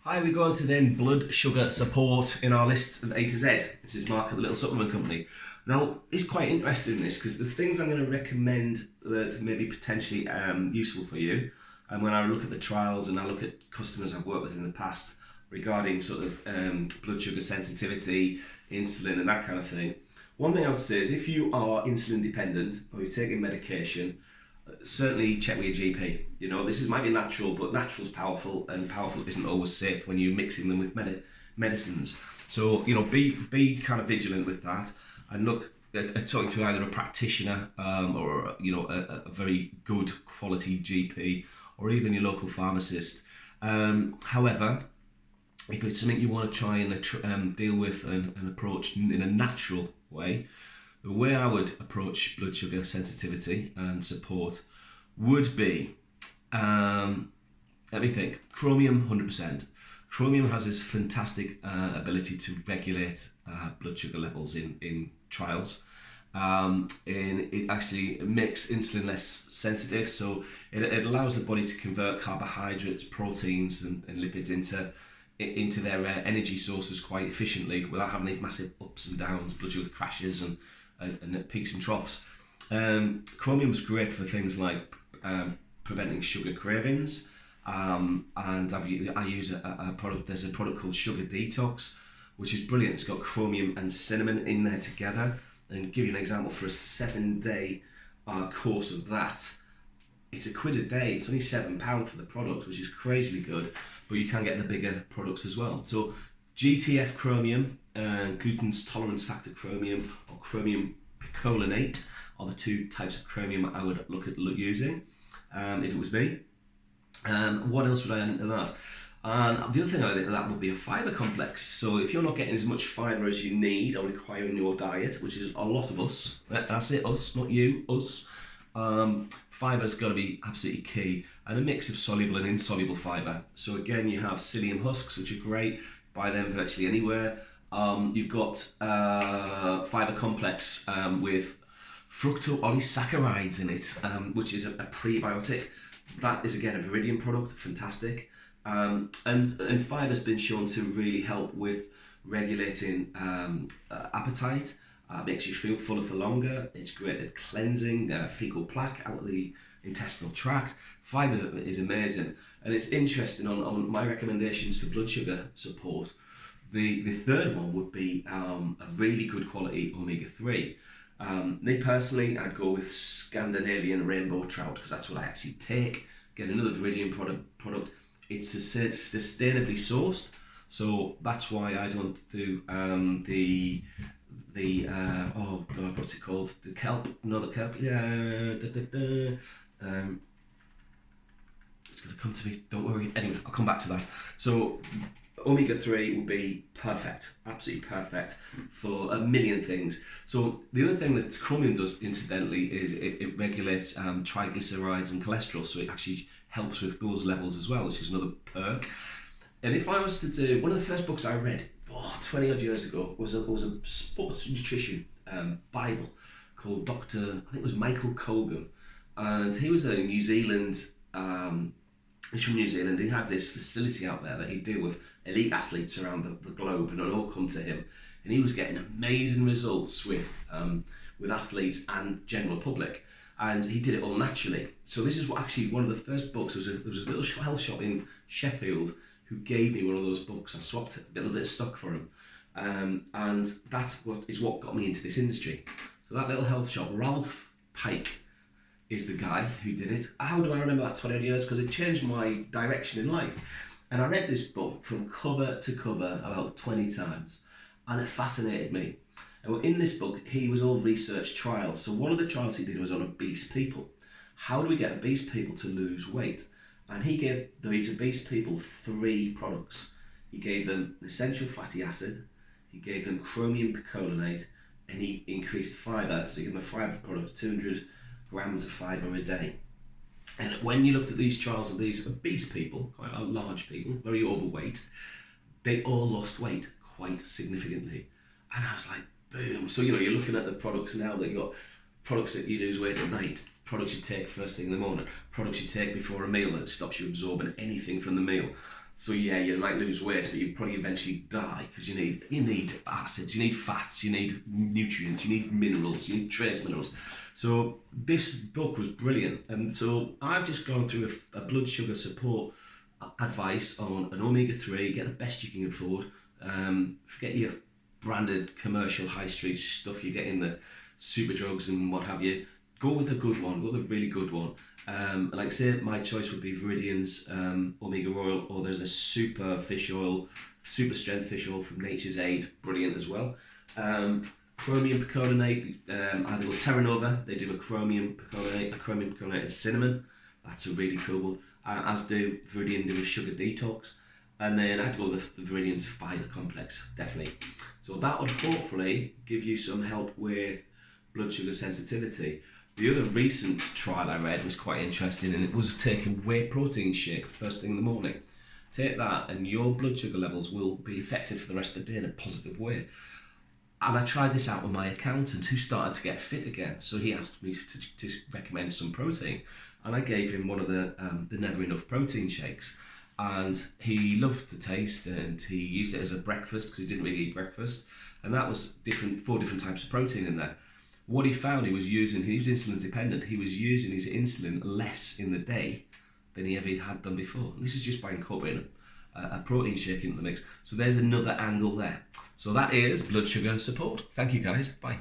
Hi, we go on to then blood sugar support in our list of A to Z. This is Mark at the Little Supplement Company. Now, it's quite interesting in this because the things I'm going to recommend that may be potentially useful for you, and when I look at the trials and I look at customers I've worked with in the past regarding sort of blood sugar sensitivity, insulin and that kind of thing, one thing I would say is if you are insulin dependent or you're taking medication, certainly check with your GP. You know, this might be natural, but natural's powerful, and powerful isn't always safe when you're mixing them with medicines. So, you know, be kind of vigilant with that, and look at talking to either a practitioner or a very good quality GP, or even your local pharmacist. However, if it's something you want to try and deal with and approach in a natural way, the way I would approach blood sugar sensitivity and support would be, let me think, chromium 100%. Chromium has this fantastic ability to regulate blood sugar levels in trials. And it actually makes insulin less sensitive, so it allows the body to convert carbohydrates, proteins and lipids into their energy sources quite efficiently without having these massive ups and downs, blood sugar crashes and peaks and troughs. Chromium's great for things like preventing sugar cravings, and I use a product. There's a product called Sugar Detox, which is brilliant. It's got chromium and cinnamon in there together. And give you an example, for a 7-day course of that, it's £1 a day. It's only £7 for the product, which is crazily good, but you can get the bigger products as well. So GTF chromium, gluten's tolerance factor chromium, or chromium picolinate are the two types of chromium I would look at using if it was me. What else would I add into that? And the other thing I'd add into that would be a fibre complex. So if you're not getting as much fibre as you need or require in your diet, which is a lot of us, I say us, not you, us, fiber's got to be absolutely key, and a mix of soluble and insoluble fibre. So again, you have psyllium husks, which are great. Buy them virtually anywhere. You've got fibre complex with fructooligosaccharides in it, which is a prebiotic. That is again a Viridian product, fantastic. And fiber's been shown to really help with regulating appetite. Makes you feel fuller for longer. It's great at cleansing fecal plaque out of the intestinal tract. Fibre is amazing, and it's interesting on my recommendations for blood sugar support. The third one would be a really good quality omega-3. Me personally, I'd go with Scandinavian rainbow trout because that's what I actually take. Get another Viridian product. It's sustainably sourced, so that's why I don't do oh god, what's it called? The kelp? No, the kelp. Yeah. It's gonna come to me. Don't worry. Anyway, I'll come back to that. So omega-3 will be perfect, absolutely perfect for a million things. So the other thing that chromium does, incidentally, is it regulates triglycerides and cholesterol. So it actually helps with those levels as well, which is another perk. And if I was to do, one of the first books I read 20 odd years ago was a sports nutrition Bible called I think it was Michael Colgan, and he was a New Zealand, he's from New Zealand. He had this facility out there that he'd deal with elite athletes around the globe, and they'd all come to him, and he was getting amazing results with athletes and general public, and he did it all naturally. So this is what actually one of the first books. There was a little health shop in Sheffield who gave me one of those books. I swapped a little bit of stock for him, and that is what got me into this industry. So that little health shop, Ralph Pike is the guy who did it. How do I remember that 20 odd years? Because it changed my direction in life. And I read this book from cover to cover about 20 times, and it fascinated me. And in this book, he was all research trials. So one of the trials he did was on obese people. How do we get obese people to lose weight? And he gave these obese people 3 products. He gave them an essential fatty acid, he gave them chromium picolinate, and he increased fibre. So he gave them a fibre product, 200 grams of fibre a day. And when you looked at these trials of these obese people, quite large people, very overweight, they all lost weight quite significantly. And I was like, boom. So, you're looking at the products now that you've got products that you lose weight at night, products you take first thing in the morning, products you take before a meal that stops you absorbing anything from the meal. So yeah, you might lose weight, but you probably eventually die because you need acids, you need fats, you need nutrients, you need minerals, you need trace minerals. So this book was brilliant, and so I've just gone through a blood sugar support advice on an omega-3. Get the best you can afford. Forget your branded commercial high street stuff you get in the super drugs and what have you. Go with a good one. Go with a really good one. Like I say, my choice would be Viridian's Omega Royal, or there's a super fish oil, super strength fish oil from Nature's Aid, brilliant as well. Chromium picolinate, either with Terra Nova, they do a chromium picolinate and cinnamon. That's a really cool one. As do Viridian do a sugar detox. And then I'd go with the Viridian's fibre complex, definitely. So that would hopefully give you some help with blood sugar sensitivity. The other recent trial I read was quite interesting, and it was taking whey protein shake first thing in the morning. Take that and your blood sugar levels will be affected for the rest of the day in a positive way. And I tried this out with my accountant, who started to get fit again. So he asked me to recommend some protein, and I gave him one of the Never Enough protein shakes. And he loved the taste, and he used it as a breakfast because he didn't really eat breakfast. And that was 4 different types of protein in there. What he found he was insulin dependent. He was using his insulin less in the day than he ever had done before. And this is just by incorporating a protein shake into the mix. So there's another angle there. So that is blood sugar support. Thank you guys. Bye.